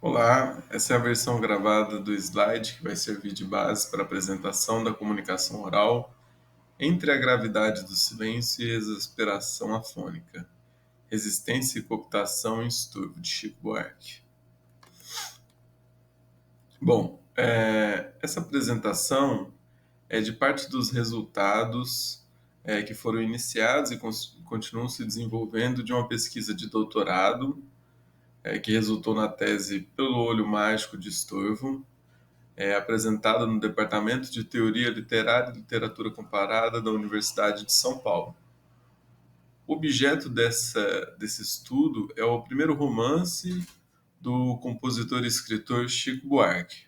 Olá, essa é a versão gravada do slide que vai servir de base para a apresentação da comunicação oral entre a gravidade do silêncio e a exasperação afônica, resistência e cooptação em Sturvo, de Chico Buarque. Bom, essa apresentação é de parte dos resultados que foram iniciados e continuam se desenvolvendo de uma pesquisa de doutorado que resultou na tese Pelo Olho Mágico de Sturvo, apresentada no Departamento de Teoria Literária e Literatura Comparada da Universidade de São Paulo. O objeto desse estudo é o primeiro romance do compositor e escritor Chico Buarque.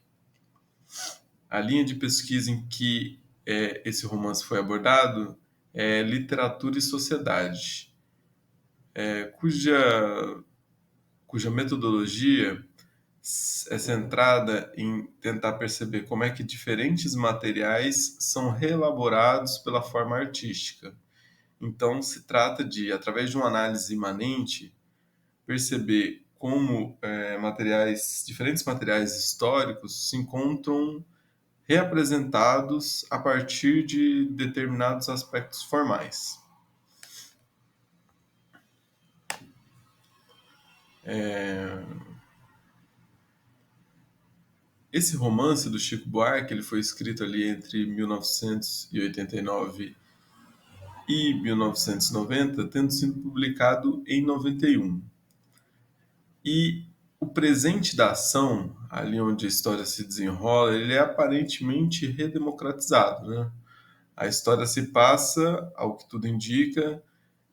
A linha de pesquisa em que esse romance foi abordado é literatura e sociedade, cuja metodologia é centrada em tentar perceber como é que diferentes materiais são reelaborados pela forma artística. Então, se trata de, através de uma análise imanente, perceber como diferentes materiais históricos se encontram reapresentados a partir de determinados aspectos formais. Esse romance do Chico Buarque ele foi escrito ali entre 1989 e 1990, tendo sido publicado em 91. E o presente da ação, ali onde a história se desenrola, ele é aparentemente redemocratizado, né? A história se passa, ao que tudo indica,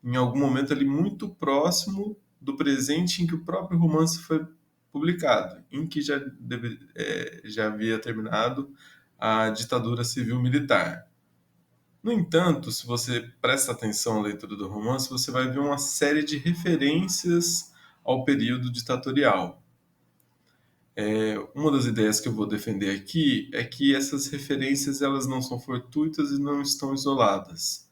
em algum momento ali muito próximo do presente em que o próprio romance foi publicado, em que já havia terminado a ditadura civil-militar. No entanto, se você presta atenção à leitura do romance, você vai ver uma série de referências ao período ditatorial. Uma das ideias que eu vou defender aqui é que essas referências elas não são fortuitas e não estão isoladas.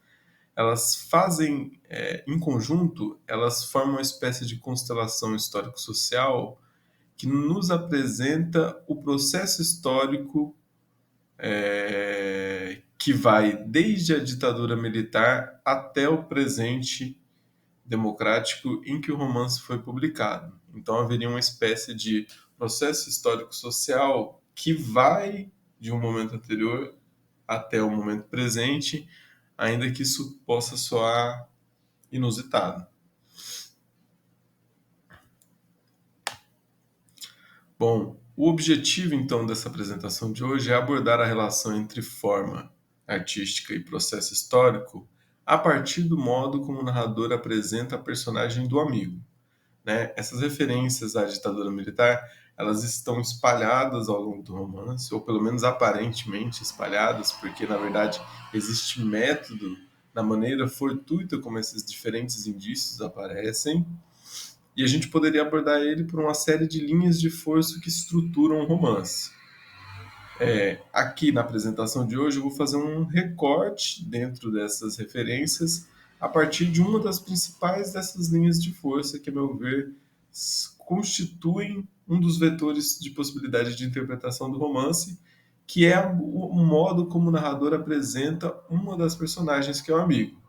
Elas fazem, em conjunto, elas formam uma espécie de constelação histórico-social que nos apresenta o processo histórico que vai desde a ditadura militar até o presente democrático em que o romance foi publicado. Então haveria uma espécie de processo histórico-social que vai de um momento anterior até o momento presente, ainda que isso possa soar inusitado. Bom, o objetivo então dessa apresentação de hoje é abordar a relação entre forma artística e processo histórico a partir do modo como o narrador apresenta a personagem do amigo, né? Essas referências à ditadura militar, elas estão espalhadas ao longo do romance, ou pelo menos aparentemente espalhadas, porque na verdade existe método na maneira fortuita como esses diferentes indícios aparecem, e a gente poderia abordar ele por uma série de linhas de força que estruturam o romance. Aqui na apresentação de hoje eu vou fazer um recorte dentro dessas referências a partir de uma das principais dessas linhas de força que, a meu ver, constituem um dos vetores de possibilidade de interpretação do romance, que é o modo como o narrador apresenta uma das personagens que é o amigo.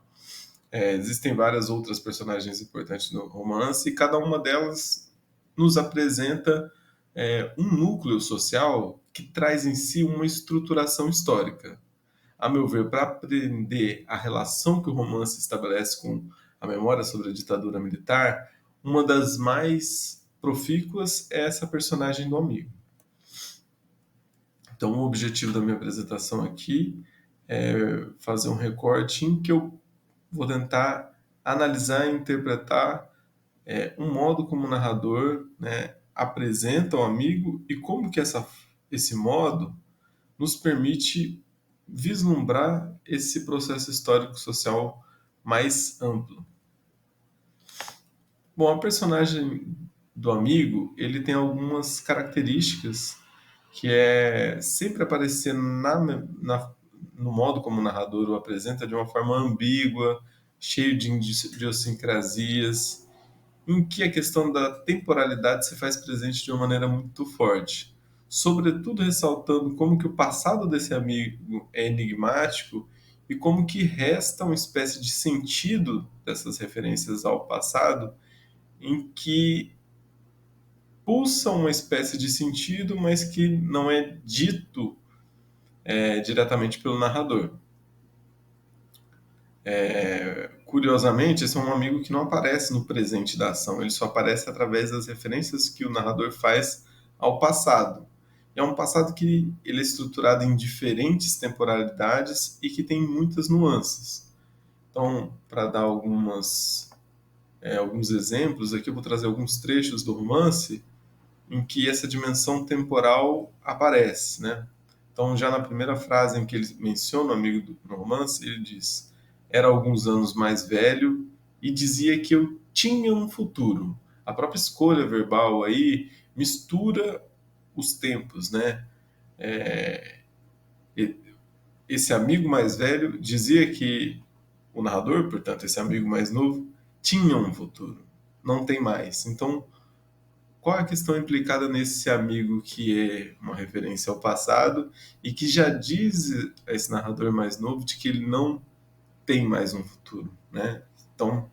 Existem várias outras personagens importantes no romance e cada uma delas nos apresenta um núcleo social que traz em si uma estruturação histórica. A meu ver, para aprender a relação que o romance estabelece com a memória sobre a ditadura militar, uma das mais profícuas é essa personagem do amigo. Então, o objetivo da minha apresentação aqui é fazer um recorte em que eu vou tentar analisar e interpretar um modo como o narrador, né, apresenta o amigo e como que esse modo nos permite vislumbrar esse processo histórico-social mais amplo. Bom, a personagem do amigo, ele tem algumas características que é sempre aparecer no modo como o narrador o apresenta de uma forma ambígua, cheio de idiosincrasias, em que a questão da temporalidade se faz presente de uma maneira muito forte, sobretudo ressaltando como que o passado desse amigo é enigmático e como que resta uma espécie de sentido dessas referências ao passado, em que pulsa uma espécie de sentido, mas que não é dito diretamente pelo narrador. Curiosamente, esse é um amigo que não aparece no presente da ação, ele só aparece através das referências que o narrador faz ao passado. É um passado que ele é estruturado em diferentes temporalidades e que tem muitas nuances. Então, para dar alguns exemplos, aqui eu vou trazer alguns trechos do romance em que essa dimensão temporal aparece, né? Então, já na primeira frase em que ele menciona o amigo no romance, ele diz: era alguns anos mais velho e dizia que eu tinha um futuro. A própria escolha verbal aí mistura os tempos, né? É, esse amigo mais velho dizia que o narrador, portanto, esse amigo mais novo, tinha um futuro. Não tem mais. Então, qual é a questão implicada nesse amigo que é uma referência ao passado e que já diz a esse narrador mais novo de que ele não tem mais um futuro, né? Então,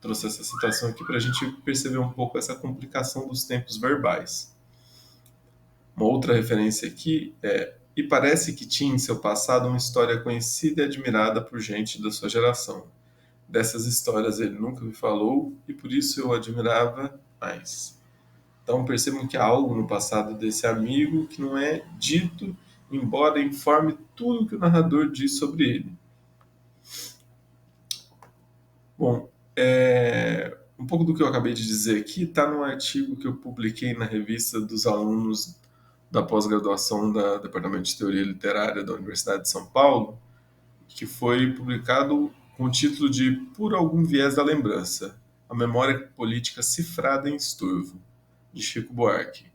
trouxe essa situação aqui para a gente perceber um pouco essa complicação dos tempos verbais. Uma outra referência aqui é: e parece que tinha em seu passado uma história conhecida e admirada por gente da sua geração. Dessas histórias ele nunca me falou e por isso eu o admirava mais. Então percebam que há algo no passado desse amigo que não é dito, embora informe tudo o que o narrador diz sobre ele. Bom, um pouco do que eu acabei de dizer aqui está num artigo que eu publiquei na revista dos alunos da pós-graduação da Departamento de Teoria Literária da Universidade de São Paulo, que foi publicado com o título de Por Algum Viés da Lembrança, a Memória Política Cifrada em Estorvo, de Chico Buarque.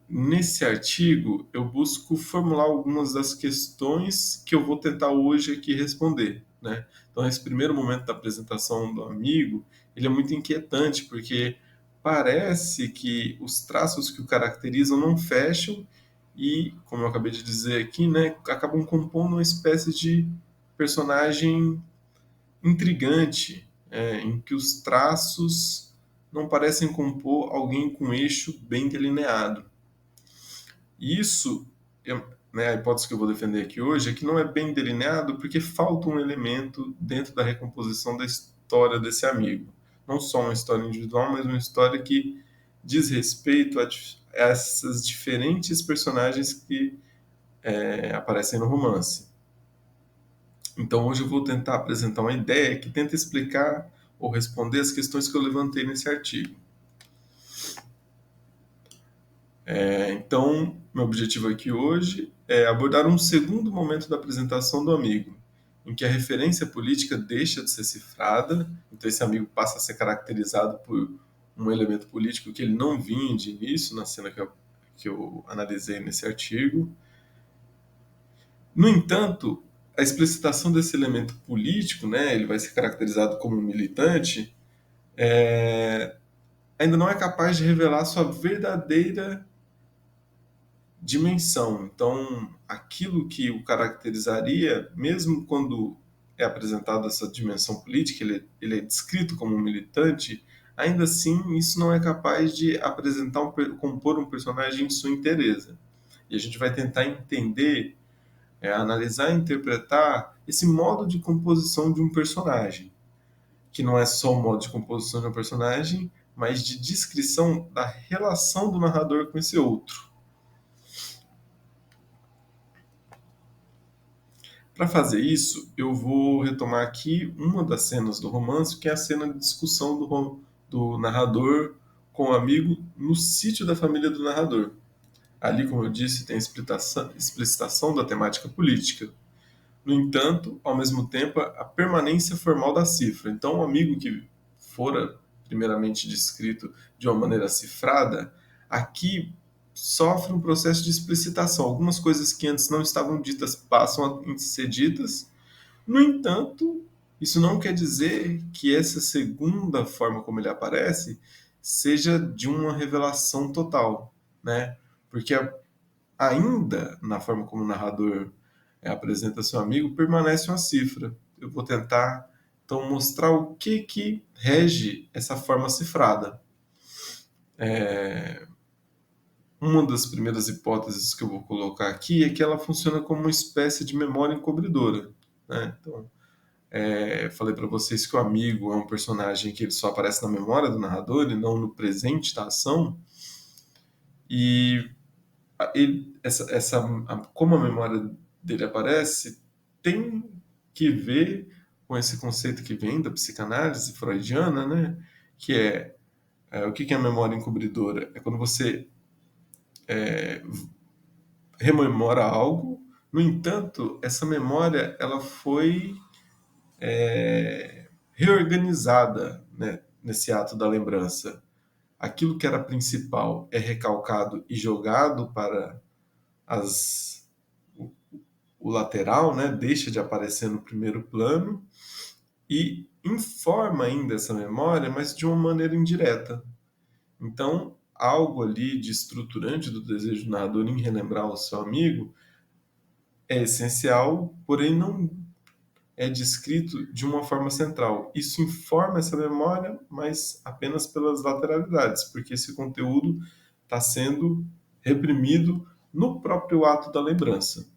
Nesse artigo, eu busco formular algumas das questões que eu vou tentar hoje aqui responder, né? Então, esse primeiro momento da apresentação do amigo, ele é muito inquietante, porque parece que os traços que o caracterizam não fecham e, como eu acabei de dizer aqui, né, acabam compondo uma espécie de personagem intrigante, em que os traços não parecem compor alguém com eixo bem delineado. E isso, né, a hipótese que eu vou defender aqui hoje é que não é bem delineado porque falta um elemento dentro da recomposição da história desse amigo. Não só uma história individual, mas uma história que diz respeito a essas diferentes personagens que aparecem no romance. Então hoje eu vou tentar apresentar uma ideia que tenta explicar ou responder as questões que eu levantei nesse artigo. Então, meu objetivo aqui hoje é abordar um segundo momento da apresentação do amigo, em que a referência política deixa de ser cifrada, então esse amigo passa a ser caracterizado por um elemento político que ele não vinha de início na cena que eu analisei nesse artigo. No entanto, a explicitação desse elemento político, né, ele vai ser caracterizado como um militante, ainda não é capaz de revelar sua verdadeira dimensão. Então, aquilo que o caracterizaria, mesmo quando é apresentado essa dimensão política, ele é descrito como um militante, ainda assim isso não é capaz de apresentar compor um personagem em sua inteireza. E a gente vai tentar entender, analisar e interpretar esse modo de composição de um personagem, que não é só o modo de composição de um personagem, mas de descrição da relação do narrador com esse outro. Para fazer isso, eu vou retomar aqui uma das cenas do romance, que é a cena de discussão do narrador com o amigo no sítio da família do narrador. Ali, como eu disse, tem explicitação da temática política. No entanto, ao mesmo tempo, a permanência formal da cifra. Então, o amigo que fora primeiramente descrito de uma maneira cifrada, aqui sofre um processo de explicitação. Algumas coisas que antes não estavam ditas passam a ser ditas. No entanto, Isso não quer dizer que essa segunda forma como ele aparece seja de uma revelação total, né? Porque ainda na forma como o narrador apresenta seu amigo, permanece uma cifra. Eu vou tentar, então, mostrar o que rege essa forma cifrada. Uma das primeiras hipóteses que eu vou colocar aqui é que ela funciona como uma espécie de memória encobridora, né? Então, falei para vocês que o amigo é um personagem que ele só aparece na memória do narrador e não no presente da ação. E como a memória dele aparece tem que ver com esse conceito que vem da psicanálise freudiana, né? Que o que é a memória encobridora? É quando você rememora algo, no entanto, essa memória ela foi reorganizada, né, nesse ato da lembrança. Aquilo que era principal é recalcado e jogado para as, o lateral, né, deixa de aparecer no primeiro plano e informa ainda essa memória, mas de uma maneira indireta. Então, algo ali de estruturante do desejo do narrador em relembrar o seu amigo é essencial, porém não é descrito de uma forma central. Isso informa essa memória, mas apenas pelas lateralidades, porque esse conteúdo está sendo reprimido no próprio ato da lembrança.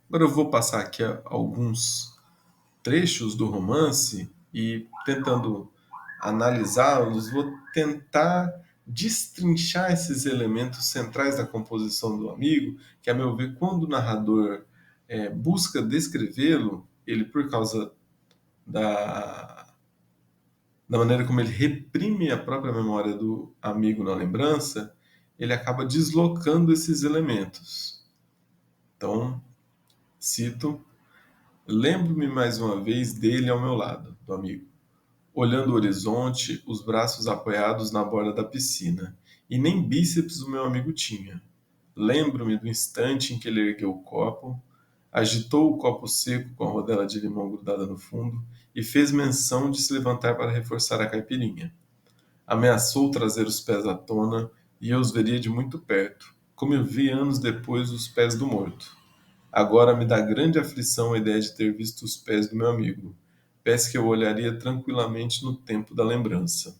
Agora eu vou passar aqui alguns trechos do romance e tentando analisá-los, vou tentar destrinchar esses elementos centrais da composição do amigo, que, a meu ver, quando o narrador busca descrevê-lo, ele, por causa da, da maneira como ele reprime a própria memória do amigo na lembrança, ele acaba deslocando esses elementos. Então, cito: lembro-me mais uma vez dele ao meu lado, do amigo, olhando o horizonte, os braços apoiados na borda da piscina, e nem bíceps o meu amigo tinha. Lembro-me do instante em que ele ergueu o copo, agitou o copo seco com a rodela de limão grudada no fundo e fez menção de se levantar para reforçar a caipirinha. Ameaçou trazer os pés à tona e eu os veria de muito perto, como eu vi anos depois os pés do morto. Agora me dá grande aflição a ideia de ter visto os pés do meu amigo, pés que eu olharia tranquilamente no tempo da lembrança.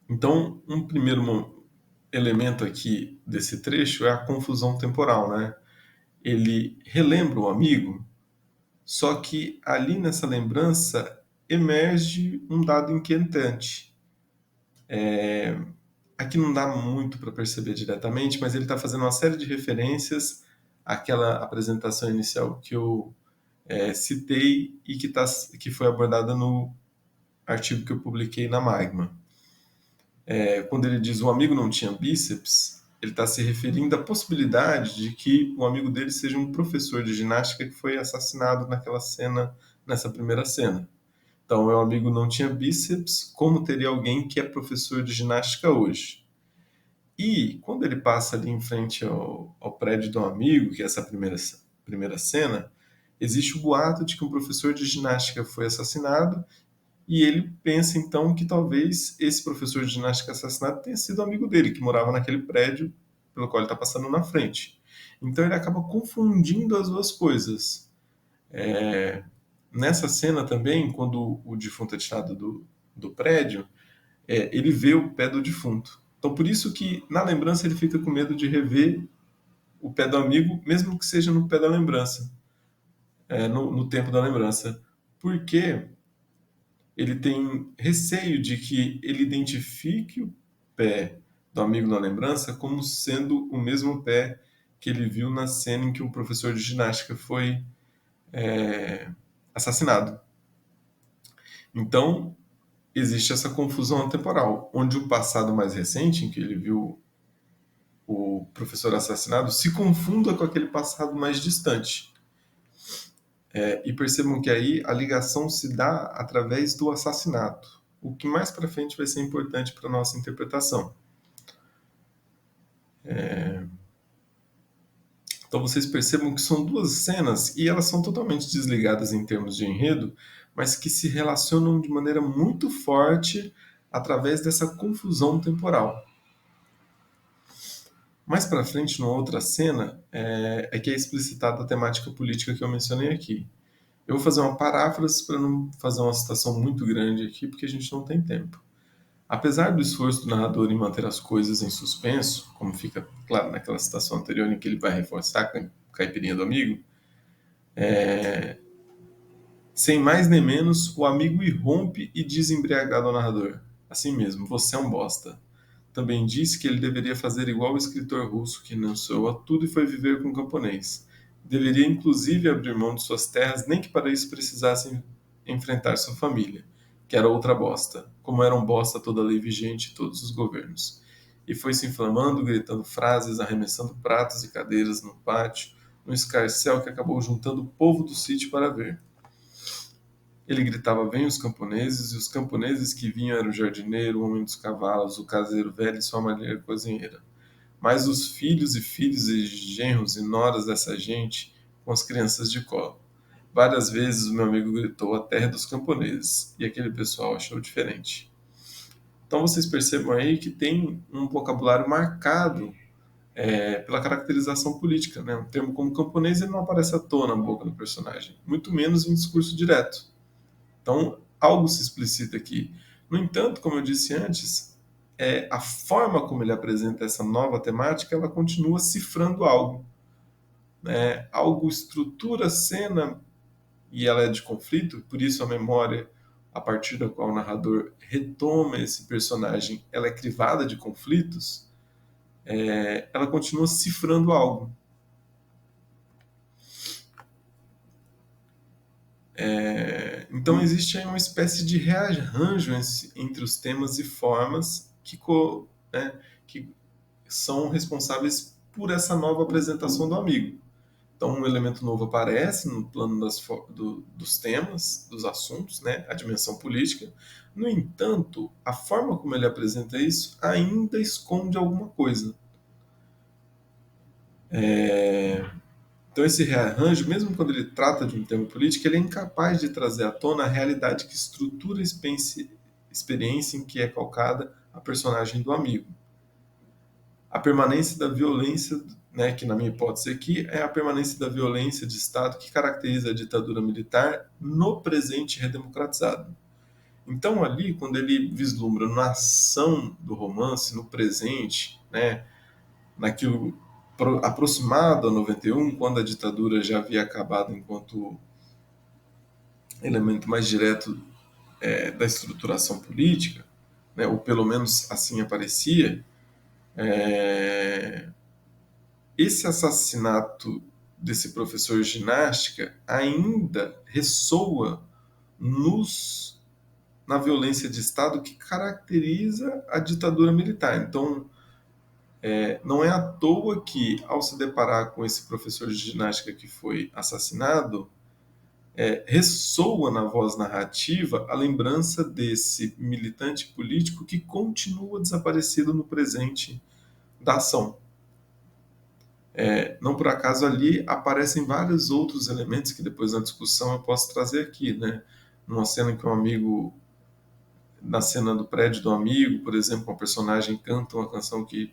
Então, um primeiro elemento aqui desse trecho é a confusão temporal, né? Ele relembra o amigo, só que ali nessa lembrança emerge um dado inquietante. Aqui não dá muito para perceber diretamente, mas ele está fazendo uma série de referências àquela apresentação inicial que eu citei e que foi abordada no artigo que eu publiquei na Magma. Quando ele diz o amigo não tinha bíceps, ele está se referindo à possibilidade de que o amigo dele seja um professor de ginástica que foi assassinado naquela cena, nessa primeira cena. Então, meu amigo não tinha bíceps, como teria alguém que é professor de ginástica hoje? E quando ele passa ali em frente ao prédio do amigo, que é essa primeira cena, existe o boato de que um professor de ginástica foi assassinado e ele pensa então que talvez esse professor de ginástica assassinado tenha sido amigo dele, que morava naquele prédio pelo qual ele está passando na frente. Então ele acaba confundindo as duas coisas. Nessa cena também, quando o defunto é tirado do prédio, ele vê o pé do defunto. Então por isso que na lembrança ele fica com medo de rever o pé do amigo, mesmo que seja no pé da lembrança, no tempo da lembrança. Porque ele tem receio de que ele identifique o pé do amigo na lembrança como sendo o mesmo pé que ele viu na cena em que o professor de ginástica foi assassinado. Então, existe essa confusão temporal, onde o passado mais recente, em que ele viu o professor assassinado, se confunda com aquele passado mais distante. E percebam que aí a ligação se dá através do assassinato, o que mais para frente vai ser importante para a nossa interpretação. Então vocês percebam que são duas cenas e elas são totalmente desligadas em termos de enredo, mas que se relacionam de maneira muito forte através dessa confusão temporal. Mais para frente, numa outra cena, é que é explicitada a temática política que eu mencionei aqui. Eu vou fazer uma paráfrase para não fazer uma citação muito grande aqui, porque a gente não tem tempo. Apesar do esforço do narrador em manter as coisas em suspenso, como fica claro naquela citação anterior em que ele vai reforçar a caipirinha do amigo, sem mais nem menos, o amigo irrompe e diz embriagado ao narrador: assim mesmo, você é um bosta. Também disse que ele deveria fazer igual o escritor russo que renunciou a tudo e foi viver com um camponês. Deveria inclusive abrir mão de suas terras, nem que para isso precisasse enfrentar sua família, que era outra bosta, como eram bosta toda a lei vigente e todos os governos. E foi se inflamando, gritando frases, arremessando pratos e cadeiras no pátio, no escarcéu que acabou juntando o povo do sítio para ver. Ele gritava: "Venham os camponeses", e os camponeses que vinham eram o jardineiro, o homem dos cavalos, o caseiro velho e sua mulher cozinheira. Mas os filhos e genros e noras dessa gente, com as crianças de colo. Várias vezes o meu amigo gritou: "A terra é dos camponeses", e aquele pessoal achou diferente. Então vocês percebam aí que tem um vocabulário marcado pela caracterização política, né? Um termo como camponês ele não aparece à toa na boca do personagem, muito menos em discurso direto. Então, algo se explicita aqui. No entanto, como eu disse antes, a forma como ele apresenta essa nova temática, ela continua cifrando algo. Né? Algo estrutura a cena e ela é de conflito, por isso a memória, a partir da qual o narrador retoma esse personagem, ela é crivada de conflitos, ela continua cifrando algo. Então existe aí uma espécie de rearranjo entre os temas e formas né, que são responsáveis por essa nova apresentação do amigo. Então um elemento novo aparece no plano dos temas, dos assuntos, né, a dimensão política. No entanto, a forma como ele apresenta isso ainda esconde alguma coisa. Então esse rearranjo, mesmo quando ele trata de um tema político, ele é incapaz de trazer à tona a realidade que estrutura a experiência em que é calcada a personagem do amigo. A permanência da violência, né, que na minha hipótese aqui é a permanência da violência de Estado que caracteriza a ditadura militar no presente redemocratizado. Então ali, quando ele vislumbra na ação do romance, no presente, né, naquilo aproximado a 91, quando a ditadura já havia acabado enquanto elemento mais direto da estruturação política, né, ou pelo menos assim aparecia, esse assassinato desse professor de ginástica ainda ressoa na violência de Estado que caracteriza a ditadura militar. Então, não é à toa que, ao se deparar com esse professor de ginástica que foi assassinado, ressoa na voz narrativa a lembrança desse militante político que continua desaparecido no presente da ação. Não por acaso ali aparecem vários outros elementos que depois na discussão eu posso trazer aqui, né? Numa cena em que um amigo, na cena do prédio do amigo, por exemplo, um personagem canta uma canção que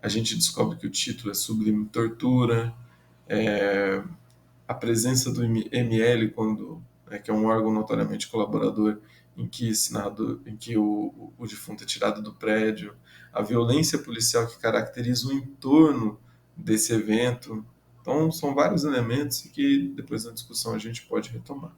a gente descobre que o título é Sublime Tortura, a presença do ML que é um órgão notoriamente colaborador em que o defunto é tirado do prédio, a violência policial que caracteriza o entorno desse evento. Então, são vários elementos que depois na discussão a gente pode retomar.